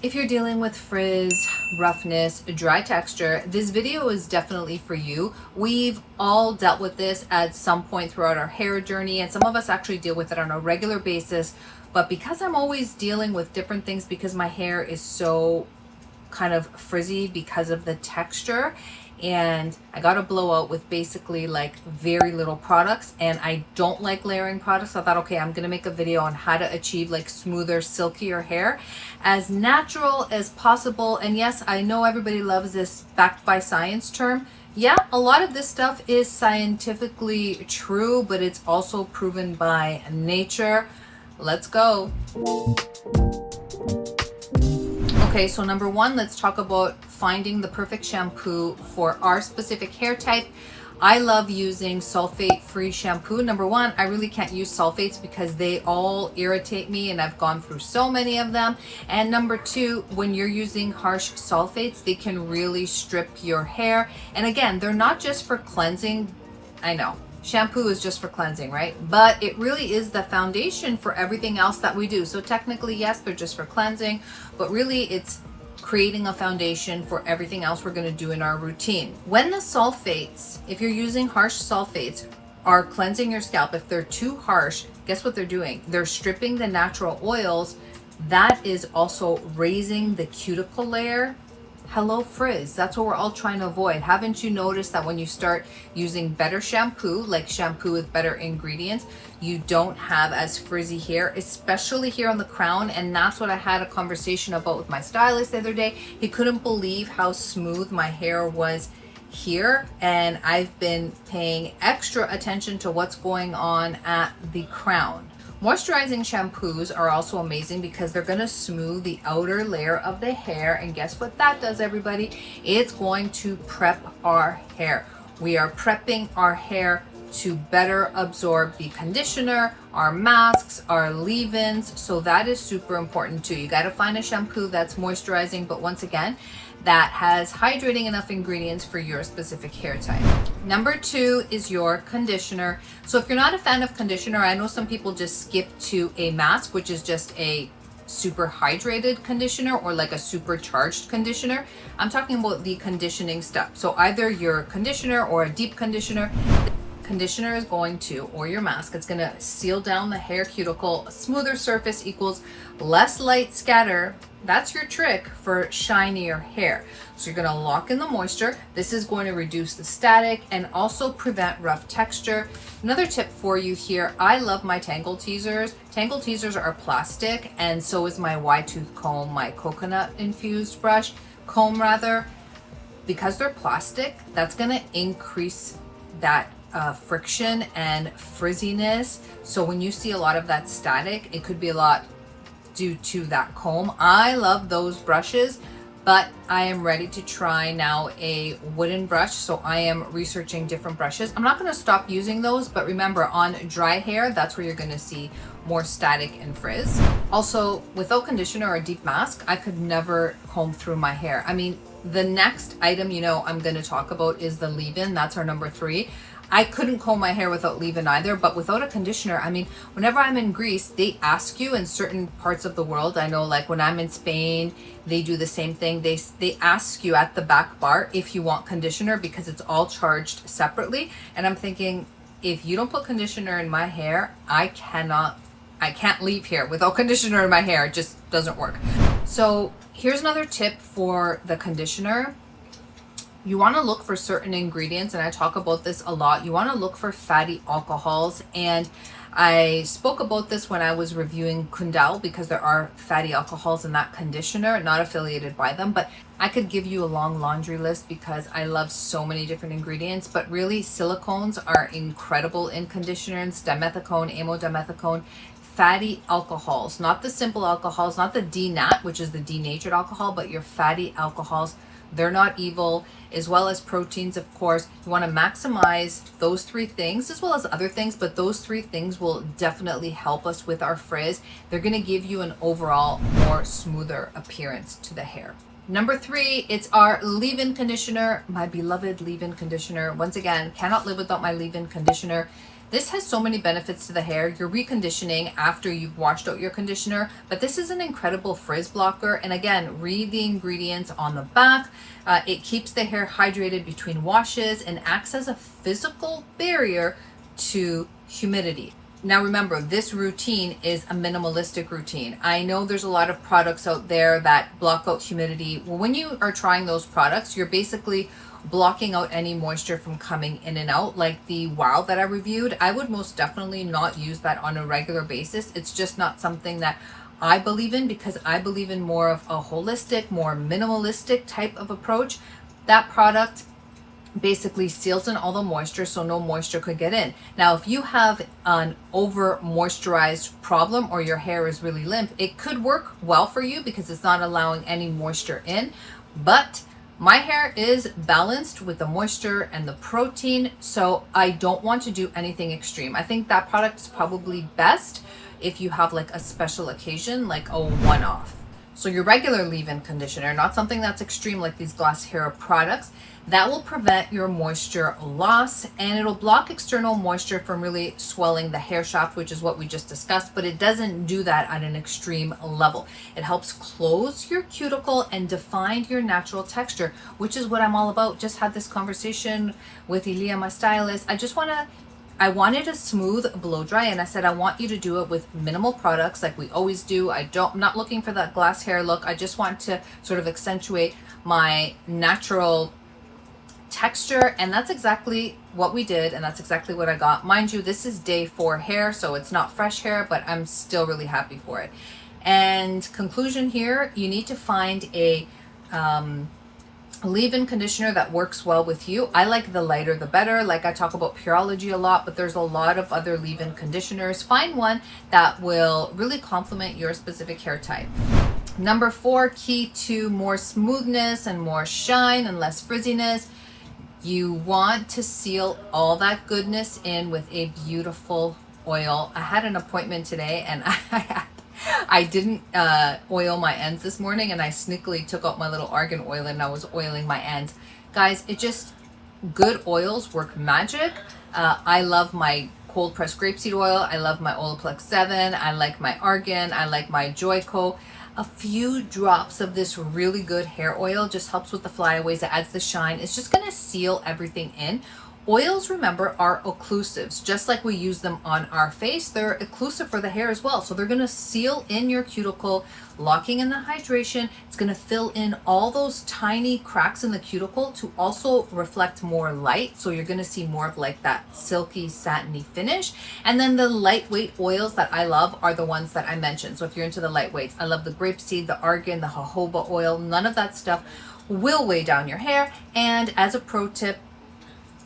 If you're dealing with frizz, roughness, dry texture, this video is definitely for you. We've all dealt with this at some point throughout our hair journey, and some of us actually deal with it on a regular basis. But because I'm always dealing with different things, because my hair is so kind of frizzy because of the texture, and I got a blowout with basically like very little products, and I don't like layering products. I thought, okay, I'm gonna make a video on how to achieve like smoother, silkier hair as natural as possible. And yes, I know everybody loves this backed by science term. Yeah, a lot of this stuff is scientifically true, but it's also proven by nature. Let's go. Okay, so number one, let's talk about finding the perfect shampoo for our specific hair type. I love using sulfate-free shampoo. Number one, I really can't use sulfates because they all irritate me, and I've gone through so many of them. And number two, when you're using harsh sulfates, they can really strip your hair. And again, they're not just for cleansing. I know. Shampoo is just for cleansing, right? But it really is the foundation for everything else that we do. So technically, yes, they're just for cleansing, but really it's creating a foundation for everything else we're going to do in our routine. When the sulfates, if you're using harsh sulfates, are cleansing your scalp, if they're too harsh, guess what they're doing? They're stripping the natural oils. That is also raising the cuticle layer. Hello frizz, that's what we're all trying to avoid. Haven't you noticed that when you start using better shampoo, like shampoo with better ingredients, you don't have as frizzy hair, especially here on the crown? And that's what I had a conversation about with my stylist the other day. He couldn't believe how smooth my hair was here, and I've been paying extra attention to what's going on at the crown. Moisturizing shampoos are also amazing because they're going to smooth the outer layer of the hair. And guess what that does, everybody? It's going to prep our hair. We are prepping our hair to better absorb the conditioner, our masks, our leave-ins. So that is super important too. You got to find a shampoo that's moisturizing, but once again, that has hydrating enough ingredients for your specific hair type. Number two is your conditioner. So if you're not a fan of conditioner, I know some people just skip to a mask, which is just a super hydrated conditioner or like a supercharged conditioner. I'm talking about the conditioning step. So either your conditioner or a deep conditioner. Conditioner is going to, or your mask, it's going to seal down the hair cuticle. A smoother surface equals less light scatter. That's your trick for shinier hair. So you're going to lock in the moisture. This is going to reduce the static and also prevent rough texture. Another tip for you here, I love my tangle teasers. Tangle teasers are plastic, and so is my wide tooth comb, my coconut infused comb rather. Because they're plastic, that's going to increase that friction and frizziness. So when you see a lot of that static, it could be a lot due to that comb. I love those brushes, but I am ready to try now a wooden brush. So I am researching different brushes. I'm not going to stop using those, but remember, on dry hair, that's where you're going to see more static and frizz. Also, without conditioner or a deep mask, I could never comb through my hair. I mean, the next item, I'm going to talk about is the leave-in. That's our number three. I couldn't comb my hair without leave-in either, but without a conditioner, I mean, whenever I'm in Greece, they ask you in certain parts of the world. I know, like when I'm in Spain, they do the same thing. They ask you at the back bar if you want conditioner because it's all charged separately. And I'm thinking, if you don't put conditioner in my hair, I can't leave here without conditioner in my hair. It just doesn't work. So here's another tip for the conditioner. You want to look for certain ingredients, and I talk about this a lot. You want to look for fatty alcohols, and I spoke about this when I was reviewing Kundal because there are fatty alcohols in that conditioner, not affiliated by them, but I could give you a long laundry list because I love so many different ingredients. But really, silicones are incredible in conditioners: dimethicone, amodimethicone. Fatty alcohols, not the simple alcohols, not the denat, which is the denatured alcohol, but your fatty alcohols. They're not evil, as well as proteins, of course. You want to maximize those three things as well as other things, but those three things will definitely help us with our frizz. They're going to give you an overall more smoother appearance to the hair. Number three, it's our leave-in conditioner, my beloved leave-in conditioner. Once again, cannot live without my leave-in conditioner. This has so many benefits to the hair. You're reconditioning after you've washed out your conditioner, but this is an incredible frizz blocker. And again, read the ingredients on the back. It keeps the hair hydrated between washes and acts as a physical barrier to humidity. Now remember, this routine is a minimalistic routine. I know there's a lot of products out there that block out humidity. Well, when you are trying those products, you're basically blocking out any moisture from coming in and out. Like the Wow that I reviewed, I would most definitely not use that on a regular basis. It's just not something that I believe in, because I believe in more of a holistic, more minimalistic type of approach. That product basically seals in all the moisture so no moisture could get in. Now, if you have an over moisturized problem or your hair is really limp, it could work well for you because it's not allowing any moisture in. But my hair is balanced with the moisture and the protein, so I don't want to do anything extreme. I think that product is probably best if you have like a special occasion, like a one-off. So your regular leave-in conditioner, not something that's extreme like these glass hair products, that will prevent your moisture loss, and it'll block external moisture from really swelling the hair shaft, which is what we just discussed, but it doesn't do that at an extreme level. It helps close your cuticle and define your natural texture, which is what I'm all about. Just had this conversation with Elia, my stylist. I wanted a smooth blow dry, and I said I want you to do it with minimal products like we always do. I'm not looking for that glass hair look. I just want to sort of accentuate my natural texture, and that's exactly what we did, and that's exactly what I got. Mind you, this is day 4 hair, so it's not fresh hair, but I'm still really happy for it. And conclusion here, you need to find a leave-in conditioner that works well with you. I like the lighter the better. Like I talk about Pureology a lot, but there's a lot of other leave-in conditioners. Find one that will really complement your specific hair type. Number 4, key to more smoothness and more shine and less frizziness. You want to seal all that goodness in with a beautiful oil. I had an appointment today, and I didn't oil my ends this morning, and I sneakily took out my little argan oil and I was oiling my ends. Guys, good oils work magic. I love my cold pressed grapeseed oil. I love my Olaplex 7. I like my argan. I like my Joico. A few drops of this really good hair oil just helps with the flyaways. It adds the shine. It's just going to seal everything in. Oils, remember, are occlusives. Just like we use them on our face, they're occlusive for the hair as well. So they're going to seal in your cuticle, locking in the hydration. It's going to fill in all those tiny cracks in the cuticle to also reflect more light. So you're going to see more of like that silky, satiny finish. And then the lightweight oils that I love are the ones that I mentioned. So if you're into the lightweights, I love the grapeseed, the argan, the jojoba oil. None of that stuff will weigh down your hair. And as a pro tip,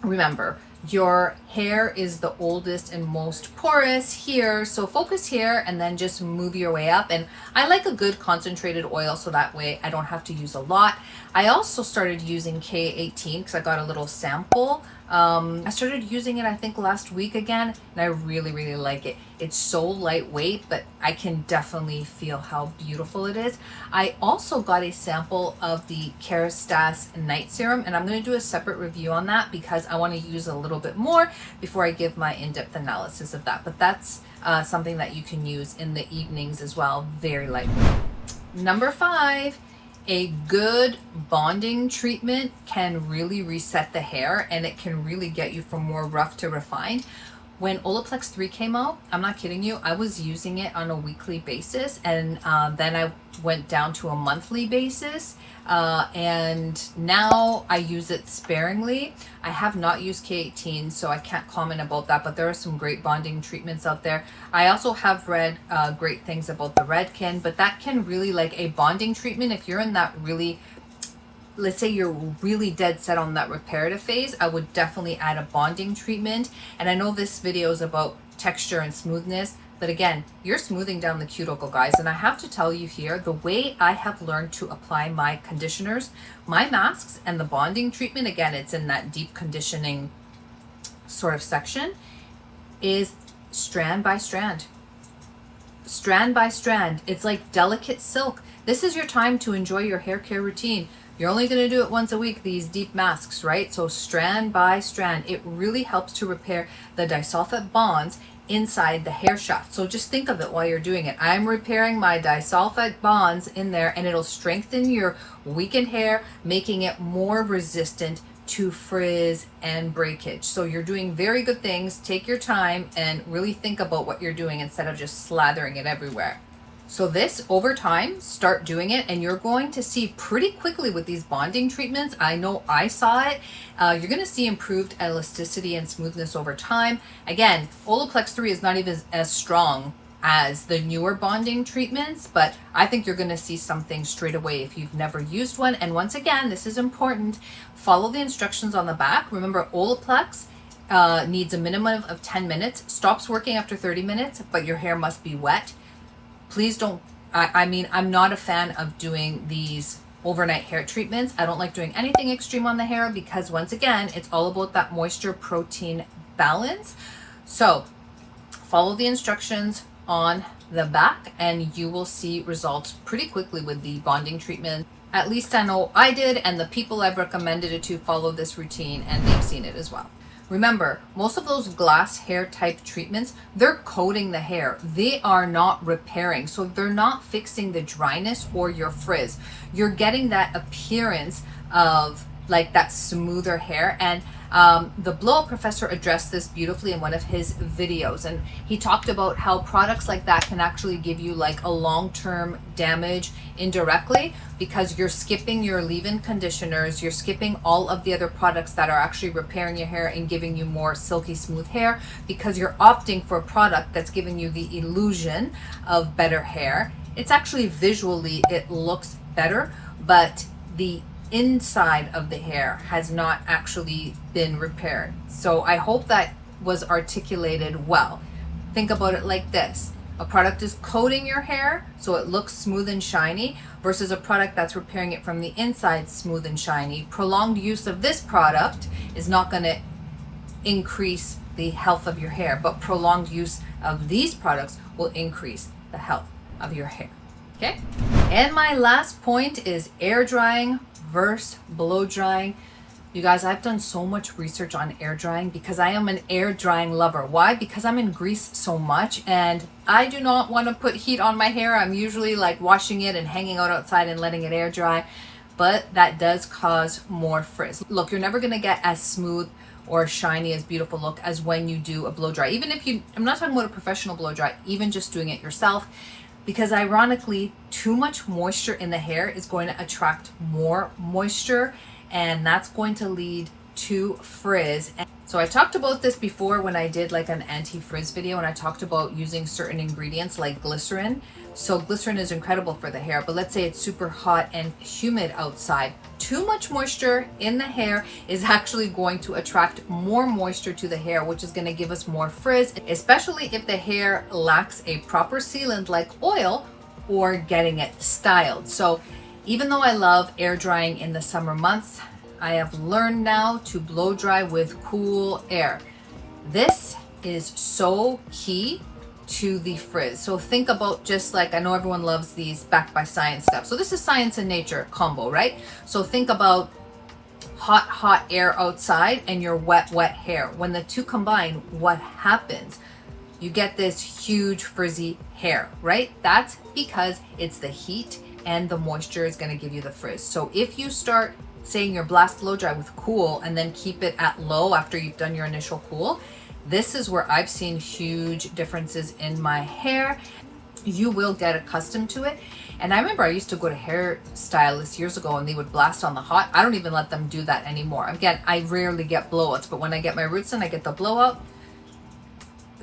remember, your hair is the oldest and most porous here, so focus here and then just move your way up. And I like a good concentrated oil, so that way I don't have to use a lot. I also started using K18 because I got a little sample. I started using it I think last week again, and I really like it. It's so lightweight, but I can definitely feel how beautiful it is. I also got a sample of the Kerastase night serum, and I'm going to do a separate review on that because I want to use a little bit more before I give my in-depth analysis of that. But that's something that you can use in the evenings as well. Very lightweight. Number 5, a good bonding treatment can really reset the hair, and it can really get you from more rough to refined. When Olaplex 3 came out, I'm not kidding you, I was using it on a weekly basis, and then I went down to a monthly basis, and now I use it sparingly. I have not used K18, so I can't comment about that, but there are some great bonding treatments out there. I also have read great things about the Redken, but that can really, like a bonding treatment, if you're in that really, let's say you're really dead set on that reparative phase, I would definitely add a bonding treatment. And I know this video is about texture and smoothness, but again, you're smoothing down the cuticle, guys. And I have to tell you here, the way I have learned to apply my conditioners, my masks, and the bonding treatment, again, it's in that deep conditioning sort of section, is strand by strand. Strand by strand. It's like delicate silk. This is your time to enjoy your hair care routine. You're only going to do it once a week, these deep masks, right? So strand by strand, it really helps to repair the disulfide bonds inside the hair shaft. So just think of it while you're doing it. I'm repairing my disulfide bonds in there, and it'll strengthen your weakened hair, making it more resistant to frizz and breakage. So you're doing very good things. Take your time and really think about what you're doing instead of just slathering it everywhere. So this, over time, start doing it, and you're going to see pretty quickly with these bonding treatments. I know I saw it. You're going to see improved elasticity and smoothness over time. Again, Olaplex 3 is not even as strong as the newer bonding treatments, but I think you're going to see something straight away if you've never used one. And once again, this is important. Follow the instructions on the back. Remember, Olaplex needs a minimum of 10 minutes, stops working after 30 minutes, but your hair must be wet. Please don't, I mean, I'm not a fan of doing these overnight hair treatments. I don't like doing anything extreme on the hair because, once again, it's all about that moisture protein balance. So follow the instructions on the back and you will see results pretty quickly with the bonding treatment. At least I know I did, and the people I've recommended it to follow this routine and they've seen it as well. Remember, most of those glass hair type treatments, they're coating the hair. They are not repairing. So they're not fixing the dryness or your frizz. You're getting that appearance of like that smoother hair. And the Blow Up Professor addressed this beautifully in one of his videos, and he talked about how products like that can actually give you like a long-term damage indirectly because you're skipping your leave-in conditioners, you're skipping all of the other products that are actually repairing your hair and giving you more silky smooth hair because you're opting for a product that's giving you the illusion of better hair. It's actually visually, it looks better, but the inside of the hair has not actually been repaired. So I hope that was articulated well. Think about it like this. A product is coating your hair so it looks smooth and shiny versus a product that's repairing it from the inside smooth and shiny. Prolonged use of this product is not going to increase the health of your hair, but prolonged use of these products will increase the health of your hair. Okay? And my last point is air drying versus blow drying. You guys, I've done so much research on air drying because I am an air drying lover. Why? Because I'm in Greece so much and I do not want to put heat on my hair. I'm usually like washing it and hanging out outside and letting it air dry, but that does cause more frizz. Look, you're never going to get as smooth or shiny as beautiful look as when you do a blow dry. Even if you, I'm not talking about a professional blow dry, even just doing it yourself. Because ironically, too much moisture in the hair is going to attract more moisture, and that's going to lead to frizz. So I talked about this before when I did like an anti-frizz video, and I talked about using certain ingredients like glycerin. So glycerin is incredible for the hair, but let's say it's super hot and humid outside. Too much moisture in the hair is actually going to attract more moisture to the hair, which is going to give us more frizz, especially if the hair lacks a proper sealant like oil or getting it styled. So even though I love air drying in the summer months, I have learned now to blow dry with cool air. This is so key to the frizz. So think about, just like, I know everyone loves these backed by science stuff. So this is science and nature combo, right? So think about hot air outside and your wet hair. When the two combine, what happens? You get this huge frizzy hair, right? That's because it's the heat and the moisture is going to give you the frizz. So if you start saying your blast blow dry with cool and then keep it at low after you've done your initial cool, this is where I've seen huge differences in my hair. You will get accustomed to it. And I remember I used to go to hairstylists years ago and they would blast on the hot. I don't even let them do that anymore. Again, I rarely get blowouts, but when I get my roots in, I get the blowout.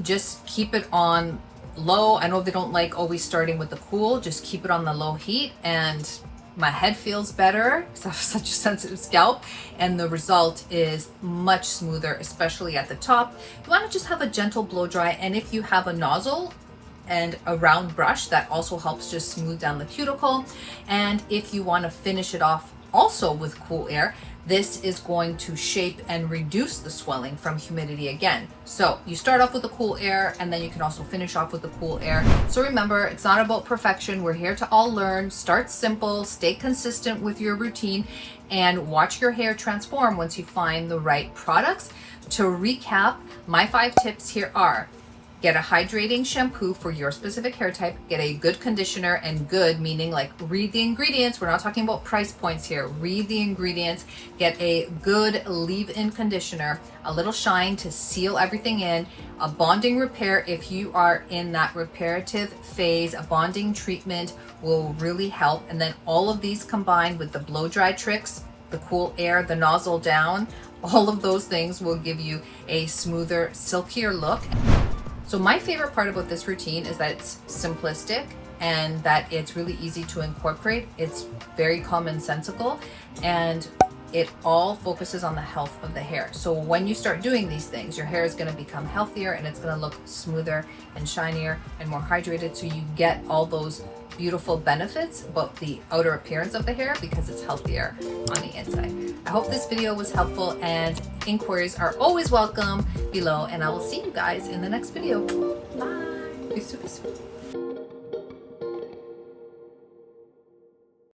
Just keep it on low. I know they don't like always starting with the cool. Just keep it on the low heat, and my head feels better because I have such a sensitive scalp, and the result is much smoother, especially at the top. You want to just have a gentle blow dry, and if you have a nozzle and a round brush, that also helps just smooth down the cuticle. And if you want to finish it off also with cool air, this is going to shape and reduce the swelling from humidity again. So you start off with the cool air, and then you can also finish off with the cool air. So remember, it's not about perfection. We're here to all learn. Start simple, stay consistent with your routine, and watch your hair transform once you find the right products. To recap, my 5 tips here are: get a hydrating shampoo for your specific hair type. Get a good conditioner, and good meaning like read the ingredients. We're not talking about price points here. Read the ingredients. Get a good leave-in conditioner, a little shine to seal everything in, a bonding repair if you are in that reparative phase. A bonding treatment will really help. And then all of these combined with the blow dry tricks, the cool air, the nozzle down, all of those things will give you a smoother, silkier look. So my favorite part about this routine is that it's simplistic and that it's really easy to incorporate. It's very commonsensical, and it all focuses on the health of the hair. So when you start doing these things, your hair is going to become healthier, and it's going to look smoother and shinier and more hydrated. So you get all those beautiful benefits about the outer appearance of the hair because it's healthier on the inside. I hope this video was helpful, and inquiries are always welcome below, and I will see you guys in the next video. Bye. Peace.